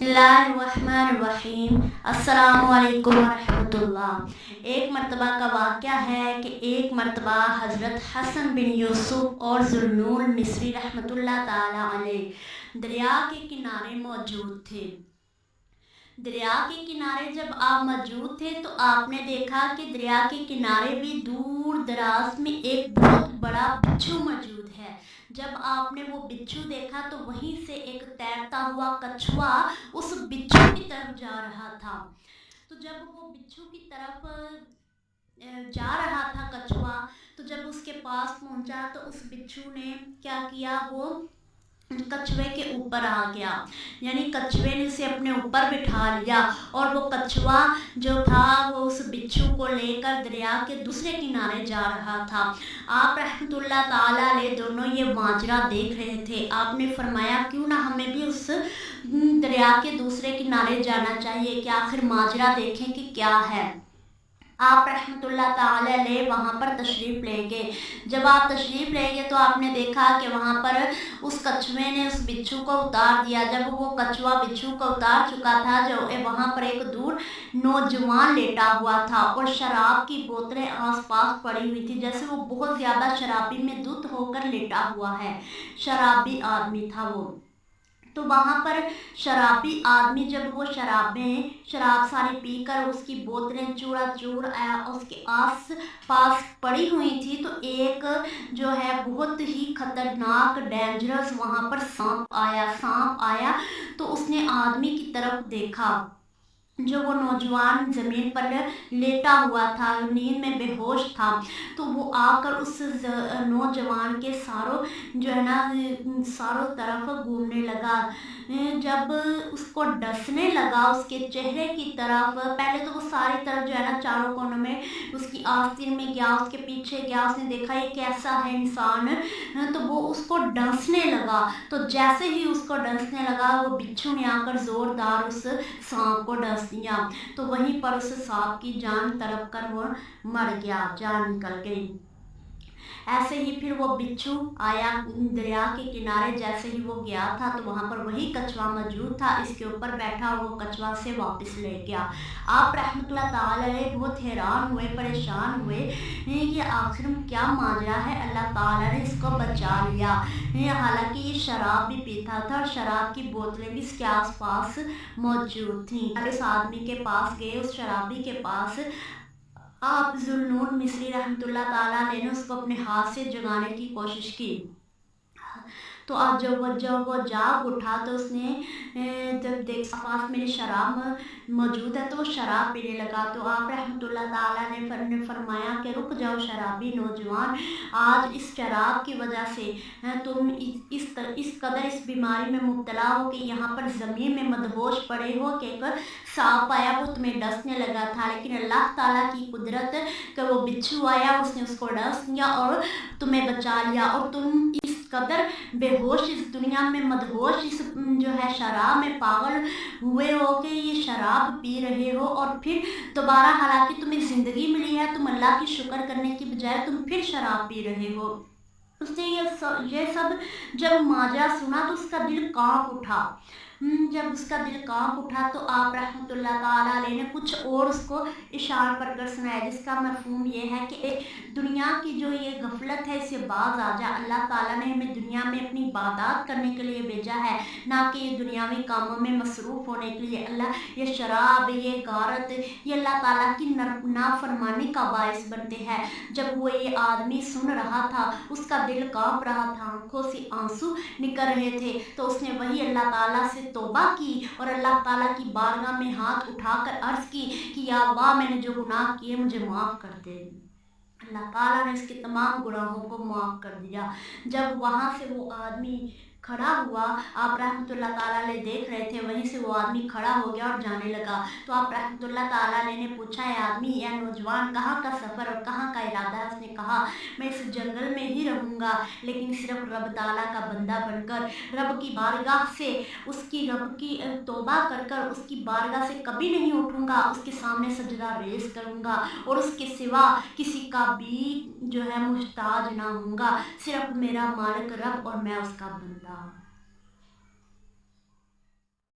बिस्मिल्लाहिर्रहमानिर्रहीम। अस्सलामु अलैकुम वरहमतुल्लाह। एक मरतबा का वाक़या है कि एक मरतबा हज़रत हसन बिन यूसुफ और ज़ुन्नून मिस्री रहमतुल्लाह ताला अलैह दरिया के किनारे मौजूद थे। दरिया के किनारे जब आप मौजूद थे तो आपने देखा कि दरिया के किनारे भी दूर दराज में एक बहुत बड़ा बिच्छू मौजूद है। जब आपने वो बिच्छू देखा तो वहीं से एक तैरता हुआ कछुआ उस बिच्छू की तरफ जा रहा था। तो जब वो बिच्छू की तरफ जा रहा था कछुआ, तो जब उसके पास पहुंचा तो उस बिच्छू ने क्या किया, वो कछुए के ऊपर आ गया, यानी कछुए ने उसे अपने ऊपर बिठा लिया और वो कछुआ जो था वो उस बिच्छू को लेकर दरिया के दूसरे किनारे जा रहा था। आप रहमतुल्लाह ताला अलैह दोनों ये माजरा देख रहे थे। आपने फरमाया क्यों ना हमें भी उस दरिया के दूसरे किनारे जाना चाहिए कि आखिर माजरा देखें कि क्या है। आप रहमतुल्लाह ताला अलैह वहाँ पर तशरीफ़ ले गए। जब आप तशरीफ़ ले गए तो आपने देखा कि वहाँ पर उस कछुए ने उस बिच्छू को उतार दिया। जब वो कछुआ बिच्छू को उतार चुका था, जो वहाँ पर एक दूर नौजवान लेटा हुआ था और शराब की बोतलें आसपास पड़ी हुई थी, जैसे वो बहुत ज़्यादा शराबी में धुत होकर लेटा हुआ है। शराबी आदमी था वो। तो वहाँ पर शराबी आदमी जब वो शराब सारी पीकर उसकी बोतलें चूरा चूर उसके आस पास पड़ी हुई थी, तो एक जो है बहुत ही खतरनाक डेंजरस वहाँ पर सांप आया। तो उसने आदमी की तरफ देखा, जो वो नौजवान ज़मीन पर लेटा हुआ था, नींद में बेहोश था। तो वो आकर उस नौजवान के जो है ना चारों तरफ घूमने लगा। जब उसको डसने लगा उसके चेहरे की तरफ, पहले तो वो सारी तरफ जो है ना चारों कोनों में उसकी आस्तीन में गया, उसके पीछे गया, उसने देखा ये कैसा है इंसान, तो वो उसको डसने लगा। तो जैसे ही उसको डसने लगा, वो बिच्छू ने आकर ज़ोरदार उस सांप को डस दिया। तो वहीं पर उस सांप की जान तड़प कर वो मर गया, जान निकल गई। ऐसे ही फिर वो बिच्छू आया दरिया के किनारे। जैसे ही वो गया था तो वहाँ पर वही कछुआ मौजूद था, इसके ऊपर बैठा और वो कछुआ से वापस ले गया। आप रहमतुल्लाह ताला अलैह बहुत हैरान हुए, परेशान हुए कि आखिर क्या माजरा है। अल्लाह ताला ने इसको बचा लिया। हालांकि ये शराब भी पीता था और शराब की बोतलें भी इसके आसपास मौजूद थीं। इस आदमी के पास गए, उस शराबी के पास। आप ज़ुन्नून मिस्री रहमतुल्लाह ताला अलैह ने उसको अपने हाथ से जगाने की कोशिश की। तो आज जब वो जाग उठा तो उसने जब देखा पास मेरी शराब मौजूद है तो वो शराब पीने लगा। तो आप रहमतुल्लाह ताला ने फरमाया कि रुक जाओ शराबी नौजवान, आज इस शराब की वजह से तुम इस कदर इस बीमारी में मुब्तला हो कि यहाँ पर ज़मीन में मदहोश पड़े हो कि एक सांप आया वो तुम्हें डसने लगा था, लेकिन अल्लाह ताला की कुदरत कि वो बिच्छू आया, उसने उसको डस दिया और तुम्हें बचा लिया। और तुम इस कदर बेहोश इस दुनिया में मदहोश इस जो है शराब में पागल हुए हो कि ये शराब पी रहे हो और फिर दोबारा, हालांकि तुम्हें ज़िंदगी मिली है, तुम अल्लाह की शुक्र करने की बजाय तुम फिर शराब पी रहे हो। उसने ये सब जब माजरा सुना तो उसका दिल कांप उठा। जब उसका दिल कांप उठा तो आप रहमतुल्लाह ताला अलैह ने कुछ और उसको इशारा पर कर सुनाया, जिसका मफहूम ये है कि दुनिया की जो ये गफलत है इससे बाज आ जा। अल्लाह ताला ने हमें दुनिया में अपनी इबादत करने के लिए भेजा है, ना कि ये दुनियावी कामों में मसरूफ़ होने के लिए। ये शराब, ये गारत, ये अल्लाह ताला की नाफरमानी का बायस बनते हैं। जब वो ये आदमी सुन रहा था उसका दिल कांप रहा था, आंखों से आंसू निकल रहे थे। तो उसने वही अल्लाह ताला से तौबा की और अल्लाह ताला की बारगाह में हाथ उठाकर अर्ज़ की कि या अल्लाह, मैंने जो गुनाह किए मुझे माफ़ कर दे। अल्लाह ताला ने इसके तमाम गुनाहों को माफ़ कर दिया। जब वहाँ से वो आदमी खड़ा हुआ, आप रहमतुल्लाह ताला अलैह देख रहे थे, वहीं से वो आदमी खड़ा हो गया और जाने लगा। तो आप रहमतुल्लाह ताला अलैह ने पूछा, है आदमी या नौजवान, कहाँ का सफ़र और कहाँ का इरादा है? उसने कहा, मैं इस जंगल में ही रहूँगा, लेकिन सिर्फ रब ताला का बंदा बनकर, रब की बारगाह से रब की तौबा कर कर उसकी बारगाह से कभी नहीं उठूँगा, उसके सामने सजदा रेज़ करूँगा और उसके सिवा किसी का भी जो है मुहताज ना हूँगा। सिर्फ मेरा मालिक रब और मैं उसका बंदा।